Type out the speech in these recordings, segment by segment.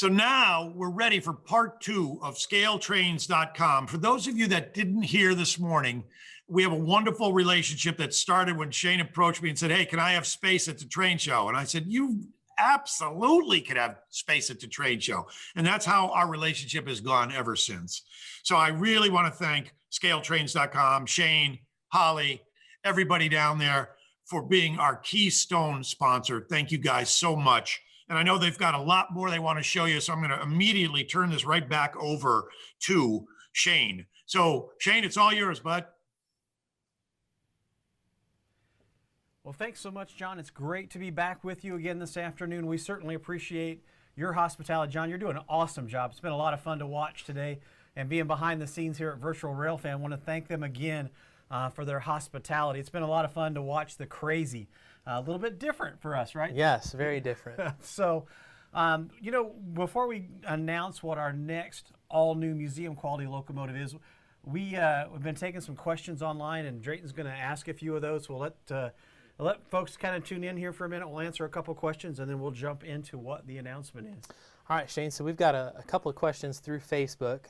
So now we're ready for part 2 of ScaleTrains.com. For those of you that didn't hear this morning, we have a wonderful relationship that started when Shane approached me and said, hey, can I have space at the train show? And I said, you absolutely could have space at the trade show. And that's how our relationship has gone ever since. So I really want to thank ScaleTrains.com, Shane, Holly, everybody down there for being our keystone sponsor. Thank you guys so much. And I know they've got a lot more they want to show you, so I'm going to immediately turn this right back over to Shane. So, Shane, it's all yours, bud. Well, thanks so much, John. It's great to be back with you again this afternoon. We certainly appreciate your hospitality. John, you're doing an awesome job. It's been a lot of fun to watch today and being behind the scenes here at Virtual Railfan. I want to thank them again for their hospitality. It's been a lot of fun to watch the crazy. A little bit different for us, right? Yes, very different. So, you know, before we announce what our next all-new museum quality locomotive is, we've been taking some questions online, and Drayton's going to ask a few of those. We'll let folks kind of tune in here for a minute. We'll answer a couple questions, and then we'll jump into what the announcement is. All right, Shane, so we've got a couple of questions through Facebook.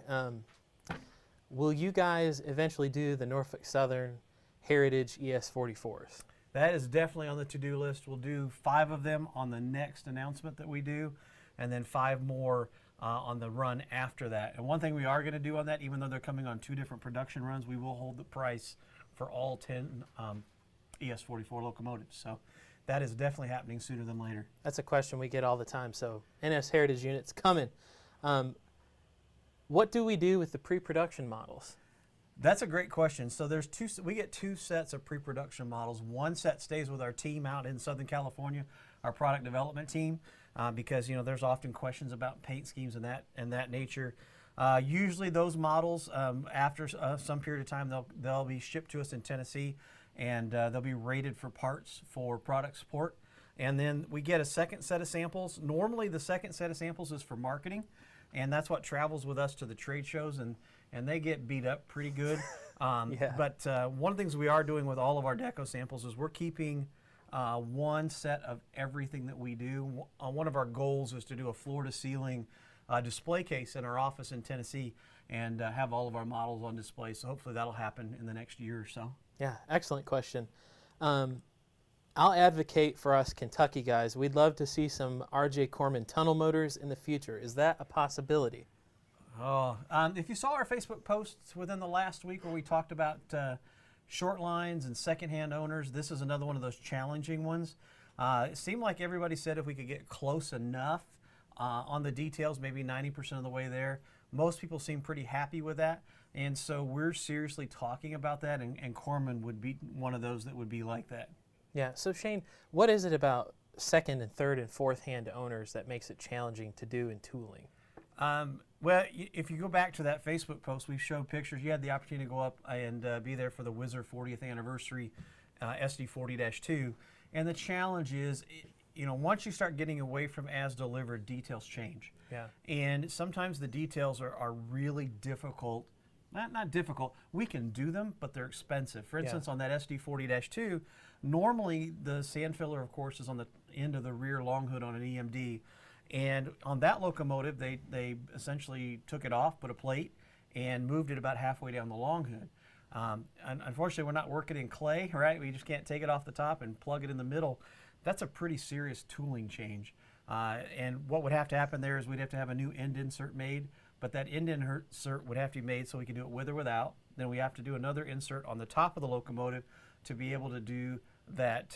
Will you guys eventually do the Norfolk Southern Heritage ES44s? That is definitely on the to-do list. We'll do 5 of them on the next announcement that we do, and then 5 more on the run after that. And one thing we are going to do on that, even though they're coming on 2 different production runs, we will hold the price for all 10 ES44 locomotives. So that is definitely happening sooner than later. That's a question we get all the time. So NS Heritage units coming. What do we do with the pre-production models? That's a great question. So we get 2 sets of pre-production models. One set stays with our team out in Southern California, our product development team, because there's often questions about paint schemes and that nature. Usually those models, after some period of time, they'll be shipped to us in Tennessee, and they'll be rated for parts for product support. And then we get a second set of samples. Normally the second set of samples is for marketing, and that's what travels with us to the trade shows, and they get beat up pretty good. Yeah. But one of the things we are doing with all of our deco samples is we're keeping one set of everything that we do. One of our goals is to do a floor-to-ceiling display case in our office in Tennessee and have all of our models on display. So hopefully that'll happen in the next year or so. Yeah, excellent question. I'll advocate for us Kentucky guys. We'd love to see some R.J. Corman tunnel motors in the future. Is that a possibility? Oh, if you saw our Facebook posts within the last week where we talked about short lines and secondhand owners, this is another one of those challenging ones. It seemed like everybody said if we could get close enough on the details, maybe 90% of the way there. Most people seem pretty happy with that, and so we're seriously talking about that, and Corman would be one of those that would be like that. Yeah, so Shane, what is it about second and third and fourth hand owners that makes it challenging to do in tooling? Well, if you go back to that Facebook post, we showed pictures. You had the opportunity to go up and be there for the Whizzer 40th anniversary SD40-2. And the challenge is, once you start getting away from as delivered, details change. Yeah. And sometimes the details are really difficult. Not difficult. We can do them, but they're expensive. For instance, on that SD40-2, normally the sand filler, of course, is on the end of the rear long hood on an EMD. And on that locomotive, they essentially took it off, put a plate, and moved it about halfway down the long hood. And unfortunately, we're not working in clay, right? We just can't take it off the top and plug it in the middle. That's a pretty serious tooling change. And what would have to happen there is we'd have to have a new end insert made, but that end insert would have to be made so we can do it with or without. Then we have to do another insert on the top of the locomotive to be able to do that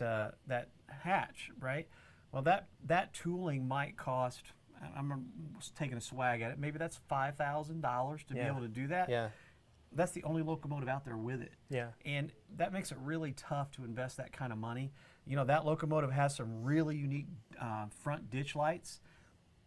hatch, right? Well, that tooling might cost, I'm taking a swag at it, maybe that's $5,000 to be able to do that. Yeah. That's the only locomotive out there with it. Yeah. And that makes it really tough to invest that kind of money. That locomotive has some really unique front ditch lights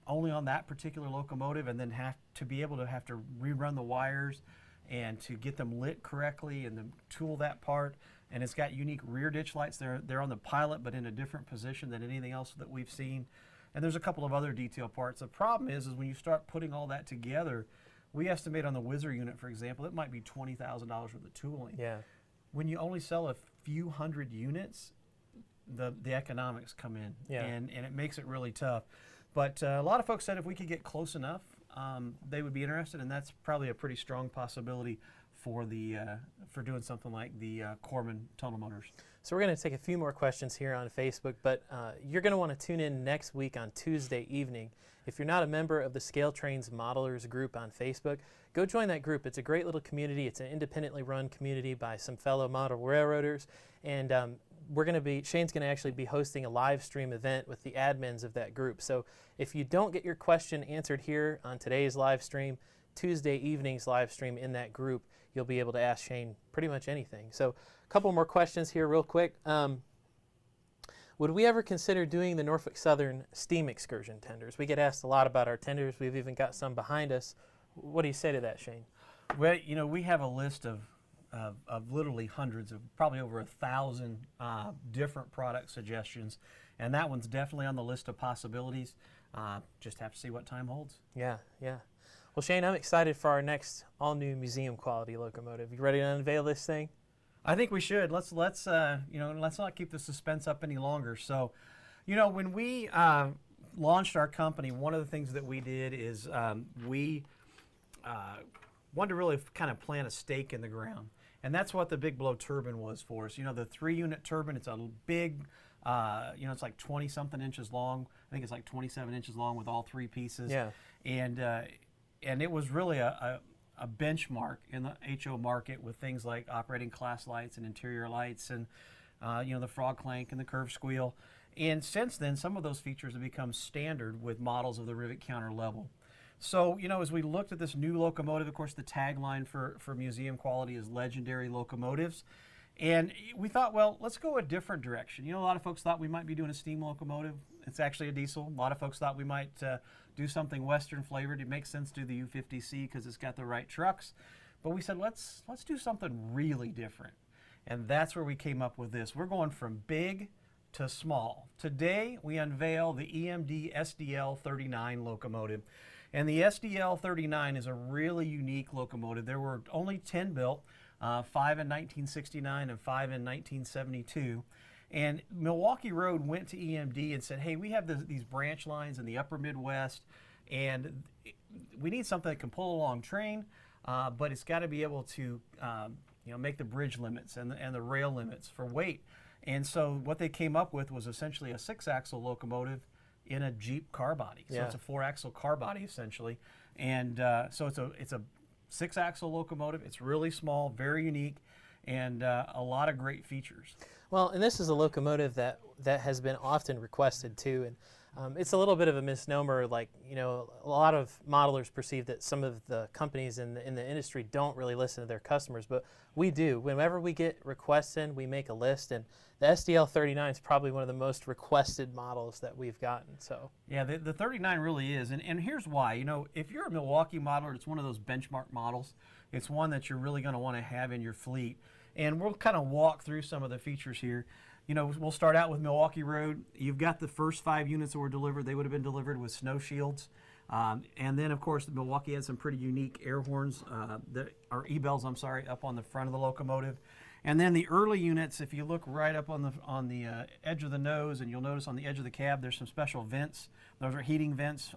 only on that particular locomotive, and then have to rerun the wires and to get them lit correctly and then tool that part. And it's got unique rear ditch lights. They're on the pilot, but in a different position than anything else that we've seen. And there's a couple of other detail parts. The problem is when you start putting all that together, we estimate on the Whizzer unit, for example, it might be $20,000 worth of tooling. Yeah. When you only sell a few hundred units, the economics come in, and it makes it really tough. But a lot of folks said if we could get close enough, they would be interested, and that's probably a pretty strong possibility for the for doing something like the Corman tunnel motors. So we're going to take a few more questions here on Facebook, but you're going to want to tune in next week on Tuesday evening. If you're not a member of the ScaleTrains Modelers group on Facebook, go join that group. It's a great little community. It's an independently run community by some fellow model railroaders, and Shane's going to actually be hosting a live stream event with the admins of that group. So if you don't get your question answered here on today's live stream, Tuesday evening's live stream in that group, you'll be able to ask Shane pretty much anything. So a couple more questions here real quick. Would we ever consider doing the Norfolk Southern steam excursion tenders? We get asked a lot about our tenders. We've even got some behind us. What do you say to that, Shane? Well, we have a list of literally hundreds of, probably over 1,000 different product suggestions, and that one's definitely on the list of possibilities. Just have to see what time holds. Yeah, yeah. Well, Shane, I'm excited for our next all-new museum quality locomotive. You ready to unveil this thing? I think we should. Let's not keep the suspense up any longer. So, when we launched our company, one of the things that we did is we wanted to really kind of plant a stake in the ground, and that's what the big blow turbine was for us. The 3-unit turbine. It's a big, it's like 20-something inches long. I think it's like 27 inches long with all 3 pieces. Yeah. And it was really a benchmark in the HO market with things like operating class lights and interior lights and the frog clank and the curved squeal. And since then, some of those features have become standard with models of the rivet counter level. So, as we looked at this new locomotive, of course, the tagline for Museum Quality is legendary locomotives. And we thought, well, let's go a different direction. A lot of folks thought we might be doing a steam locomotive. It's actually a diesel. A lot of folks thought we might do something Western flavored. It makes sense to do the U50C because it's got the right trucks. But we said, let's do something really different. And that's where we came up with this. We're going from big to small. Today, we unveil the EMD SDL-39 locomotive. And the SDL-39 is a really unique locomotive. There were only 10 built, 5 in 1969 and 5 in 1972. And Milwaukee Road went to EMD and said, hey, we have these branch lines in the upper Midwest, and we need something that can pull a long train, but it's got to be able to make the bridge limits and the rail limits for weight. And so what they came up with was essentially a 6-axle locomotive in a Jeep car body. So it's a 4-axle car body essentially. And so it's a 6-axle locomotive. It's really small, very unique, and a lot of great features. Well, and this is a locomotive that has been often requested too, and it's a little bit of a misnomer. Like, a lot of modelers perceive that some of the companies in the industry don't really listen to their customers, but we do. Whenever we get requests in, we make a list, and the SDL-39 is probably one of the most requested models that we've gotten. So yeah, the 39 really is, and here's why. If you're a Milwaukee modeler, it's one of those benchmark models. It's one that you're really going to want to have in your fleet. And we'll kind of walk through some of the features here. We'll start out with Milwaukee Road. You've got the first 5 units that were delivered. They would have been delivered with snow shields. And then, of course, Milwaukee had some pretty unique air horns, or E-bells, up on the front of the locomotive. And then the early units, if you look right up on the edge of the nose, and you'll notice on the edge of the cab, there's some special vents. Those are heating vents.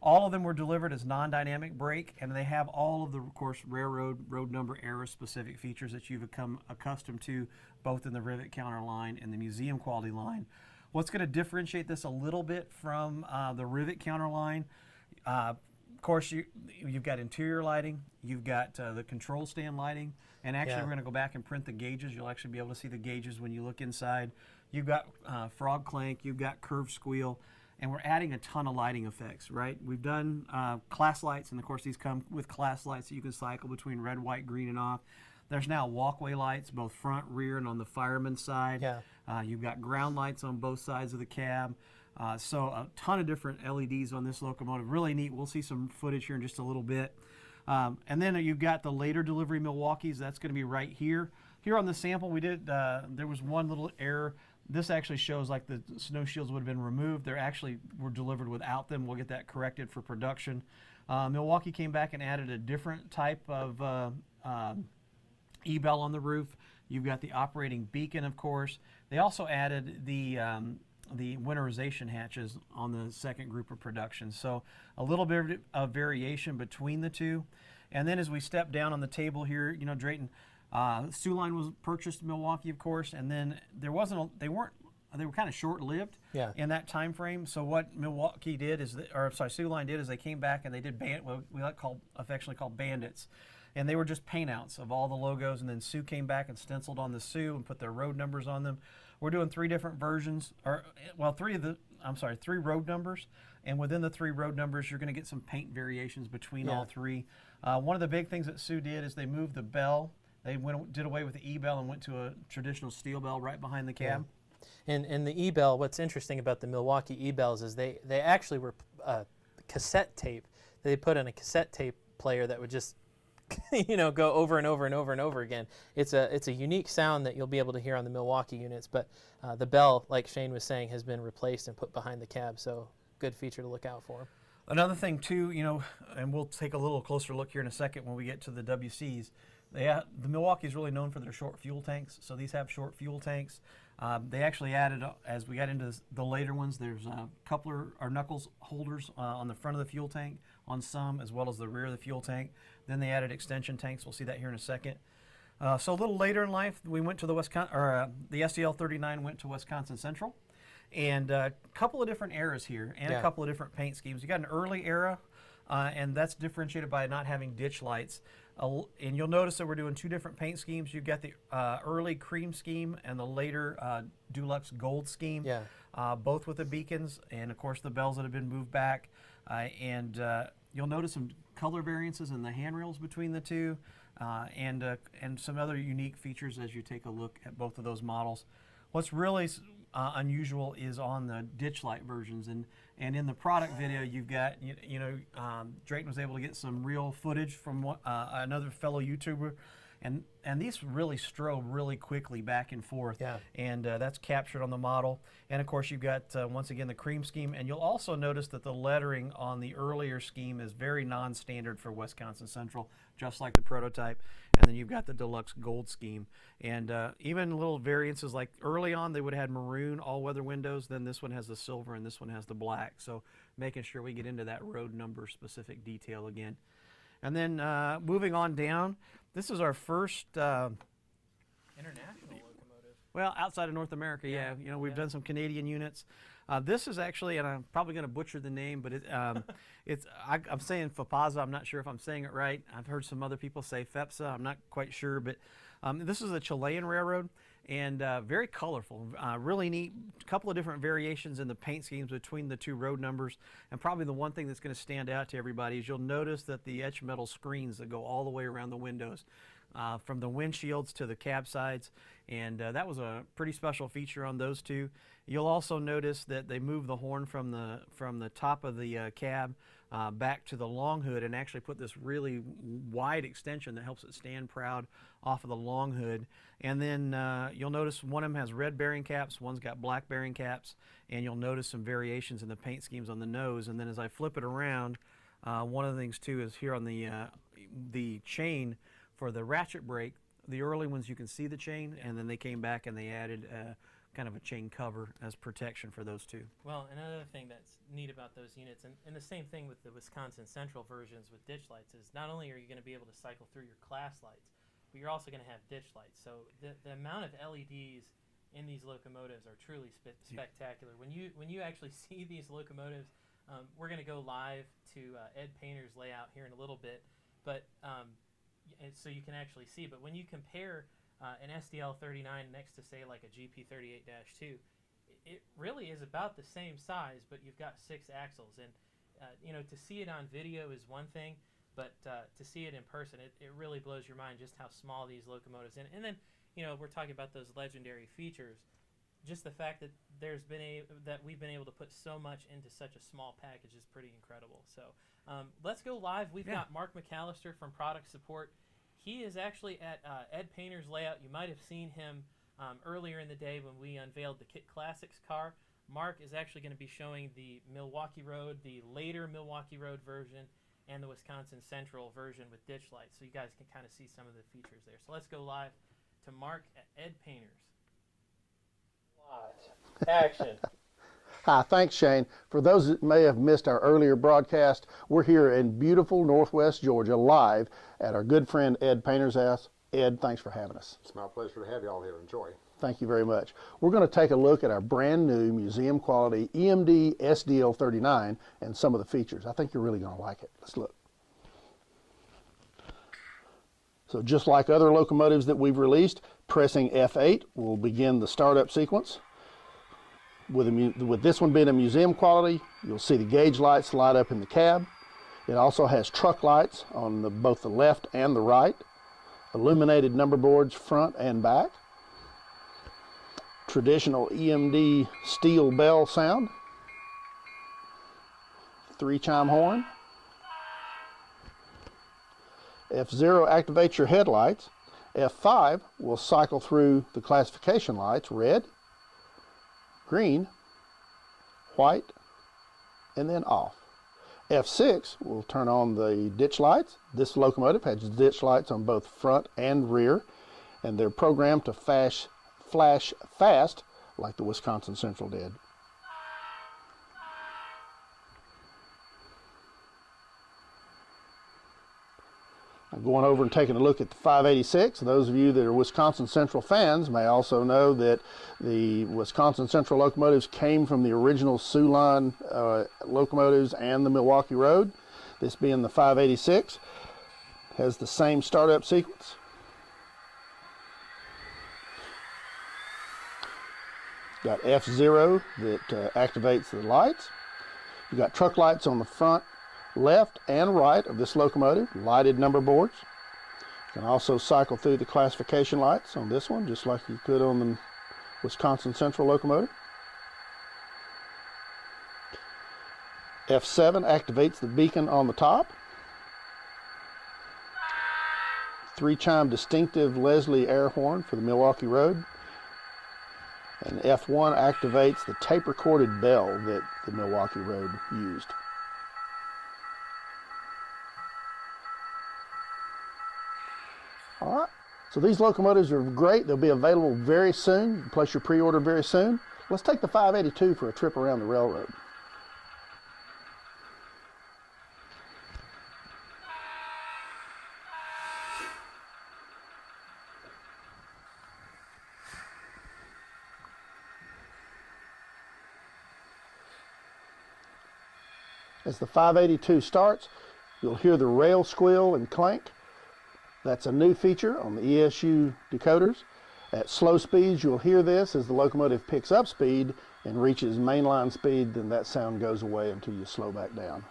All of them were delivered as non-dynamic brake, and they have all of the, of course, railroad, road number, era-specific features that you've become accustomed to, both in the rivet counter line and the museum quality line. What's going to differentiate this a little bit from the rivet counter line? Of course, you've got interior lighting, you've got the control stand lighting, and actually we're going to go back and print the gauges. You'll actually be able to see the gauges when you look inside. You've got frog clank, you've got curved squeal. And we're adding a ton of lighting effects, right? We've done class lights, and of course these come with class lights that you can cycle between red, white, green, and off. There's now walkway lights, both front, rear, and on the fireman's side. Yeah. You've got ground lights on both sides of the cab. So a ton of different LEDs on this locomotive. Really neat. We'll see some footage here in just a little bit. And then you've got the later delivery Milwaukees. That's going to be right here. Here on the sample we did, there was one little error. This actually shows like the snow shields would have been removed. They actually were delivered without them. We'll get that corrected for production. Milwaukee came back and added a different type of E-bell on the roof. You've got the operating beacon, of course. They also added the winterization hatches on the second group of production. So a little bit of variation between the two. And then as we step down on the table here, you know, Drayton, Sioux Line was purchased in Milwaukee, of course, and then they were kind of short-lived in that time frame. So what Milwaukee did is, Sioux Line did is they came back and they did what we affectionately called bandits. And they were just paint outs of all the logos, and then Sioux came back and stenciled on the Sioux and put their road numbers on them. We're doing 3 different versions, three road numbers, and within the 3 road numbers, you're going to get some paint variations between all 3. One of the big things that Sioux did is they moved the bell. They did away with the E-bell and went to a traditional steel bell right behind the cab. Yeah. And the E-bell, what's interesting about the Milwaukee E-bells is they actually were cassette tape. They put in a cassette tape player that would just go over and over and over and over again. It's a unique sound that you'll be able to hear on the Milwaukee units, but the bell, like Shane was saying, has been replaced and put behind the cab, so good feature to look out for. Another thing too, and we'll take a little closer look here in a second when we get to the WCs. The Milwaukee is really known for their short fuel tanks, so these have short fuel tanks. They actually added, as we got into the later ones, there's coupler or knuckles holders on the front of the fuel tank on some, as well as the rear of the fuel tank. Then they added extension tanks. We'll see that here in a second. So a little later in life, we went to the SDL-39 went to Wisconsin Central, and a couple of different eras here, and a couple of different paint schemes. You got an early era, and that's differentiated by not having ditch lights. And you'll notice that we're doing 2 different paint schemes. You've got the early cream scheme and the later deluxe gold scheme, both with the beacons and, of course, the bells that have been moved back. And you'll notice some color variances in the handrails between the 2, and some other unique features as you take a look at both of those models. What's really unusual is on the ditch light versions, and in the product video you've got Drayton was able to get some real footage from another fellow YouTuber, and these really strobe really quickly back and forth, and that's captured on the model. And of course you've got once again the cream scheme, and you'll also notice that the lettering on the earlier scheme is very non-standard for Wisconsin Central, just like the prototype. And then you've got the deluxe gold scheme, and even little variances like early on they would have had maroon all-weather windows, then this one has the silver and this one has the black, so making sure we get into that road number specific detail again. And then moving on down, this is our first international locomotive. Well, outside of North America, we've done some Canadian units. This is actually, and I'm probably going to butcher the name, but I'm saying FAPAZA. I'm not sure if I'm saying it right. I've heard some other people say FEPSA. I'm not quite sure, but this is a Chilean railroad, and very colorful, really neat. A couple of different variations in the paint schemes between the 2 road numbers, and probably the one thing that's going to stand out to everybody is you'll notice that the etched metal screens that go all the way around the windows, from the windshields to the cab sides, and that was a pretty special feature on those 2. You'll also notice that they moved the horn from the top of the cab back to the long hood, and actually put this really wide extension that helps it stand proud off of the long hood. And then you'll notice one of them has red bearing caps, one's got black bearing caps, and you'll notice some variations in the paint schemes on the nose. And then as I flip it around, one of the things too is here on the chain for the ratchet brake. The early ones you can see the chain, and then they came back and they added kind of a chain cover as protection for those 2. Well, another thing that's neat about those units, and the same thing with the Wisconsin Central versions with ditch lights, is not only are you going to be able to cycle through your class lights, but you're also going to have ditch lights. So the amount of LEDs in these locomotives are truly spectacular. When you actually see these locomotives, we're going to go live to Ed Painter's layout here in a little bit, but so you can actually see. But when you compare an SDL-39 next to, say, like a GP38-2, it really is about the same size, but you've got 6 axles. And to see it on video is one thing, but to see it in person, it really blows your mind just how small these locomotives. And then we're talking about those legendary features. Just the fact that we've been able to put so much into such a small package is pretty incredible. So let's go live. We've got Mark McAllister from Product Support. He is actually at Ed Painter's layout. You might have seen him earlier in the day when we unveiled the Kit Classics car. Mark is actually going to be showing the Milwaukee Road, the later Milwaukee Road version, and the Wisconsin Central version with ditch lights, so you guys can kind of see some of the features there. So let's go live to Mark at Ed Painter's. Live. Action. Hi, thanks, Shane. For those that may have missed our earlier broadcast, we're here in beautiful Northwest Georgia live at our good friend Ed Painter's house. Ed, thanks for having us. It's my pleasure to have you all here. Enjoy. Thank you very much. We're going to take a look at our brand new Museum Quality EMD SDL-39 and some of the features. I think you're really going to like it. Let's look. So just like other locomotives that we've released, pressing F8 will begin the startup sequence. With this one being a museum quality, you'll see the gauge lights light up in the cab. It also has truck lights on both the left and the right, illuminated number boards front and back, traditional EMD steel bell sound, 3-chime horn. F0 activates your headlights. F5 will cycle through the classification lights, red, green, white, and then off. F6 will turn on the ditch lights. This locomotive has ditch lights on both front and rear, and they're programmed to flash fast like the Wisconsin Central did. Going over and taking a look at the 586, those of you that are Wisconsin Central fans may also know that the Wisconsin Central locomotives came from the original Sioux Line locomotives and the Milwaukee Road. This being the 586, has the same startup sequence. Got F0 that activates the lights. You've got truck lights on the front, left and right of this locomotive, lighted number boards. You can also cycle through the classification lights on this one, just like you could on the Wisconsin Central locomotive. F7 activates the beacon on the top. 3-chime distinctive Leslie air horn for the Milwaukee Road. And F1 activates the tape-recorded bell that the Milwaukee Road used. All right, so these locomotives are great. They'll be available very soon. You can place your pre-order very soon. Let's take the 582 for a trip around the railroad. As the 582 starts, you'll hear the rail squeal and clank. That's a new feature on the ESU decoders. At slow speeds, you'll hear this. As the locomotive picks up speed and reaches mainline speed, then that sound goes away until you slow back down.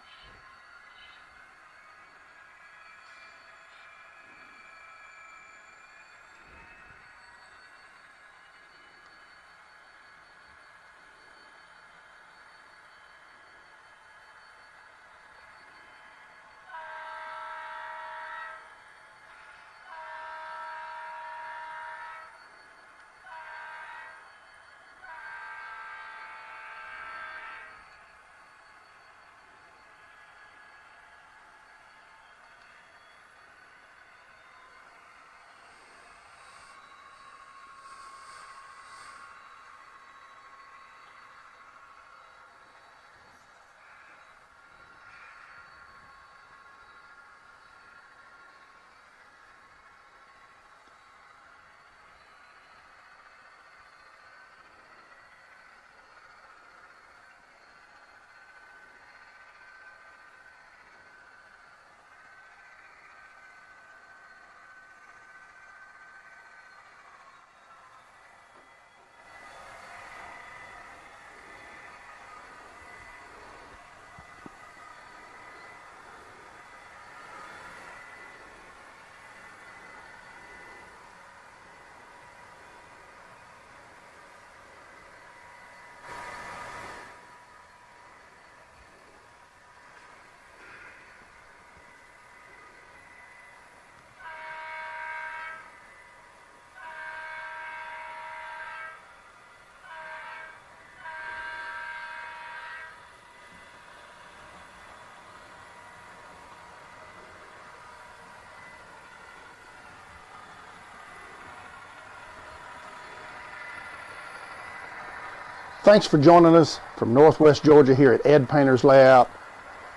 Thanks for joining us from Northwest Georgia here at Ed Painter's Layout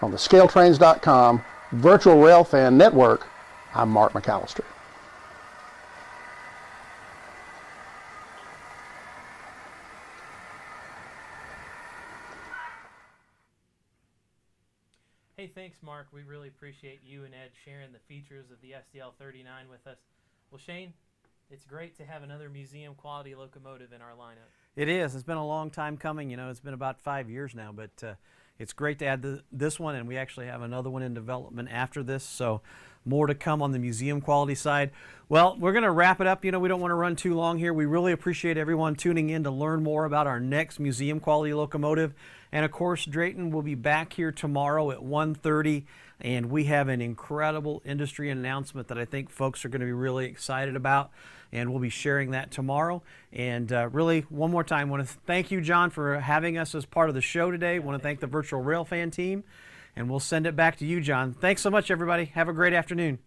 on the ScaleTrains.com Virtual Railfan Network. I'm Mark McAllister. Hey, thanks, Mark. We really appreciate you and Ed sharing the features of the SDL-39 with us. Well, Shane, it's great to have another museum quality locomotive in our lineup. It is. It's been a long time coming. You know, it's been about 5 years now, but it's great to add this one, and we actually have another one in development after this, so more to come on the museum quality side. Well, we're going to wrap it up. You know, we don't want to run too long here. We really appreciate everyone tuning in to learn more about our next museum quality locomotive. And of course, Drayton will be back here tomorrow at 1:30, and we have an incredible industry announcement that I think folks are going to be really excited about, and we'll be sharing that tomorrow. And really, one more time, I want to thank you, John, for having us as part of the show today. I want to thank the Virtual Railfan team, and we'll send it back to you, John. Thanks so much, everybody. Have a great afternoon.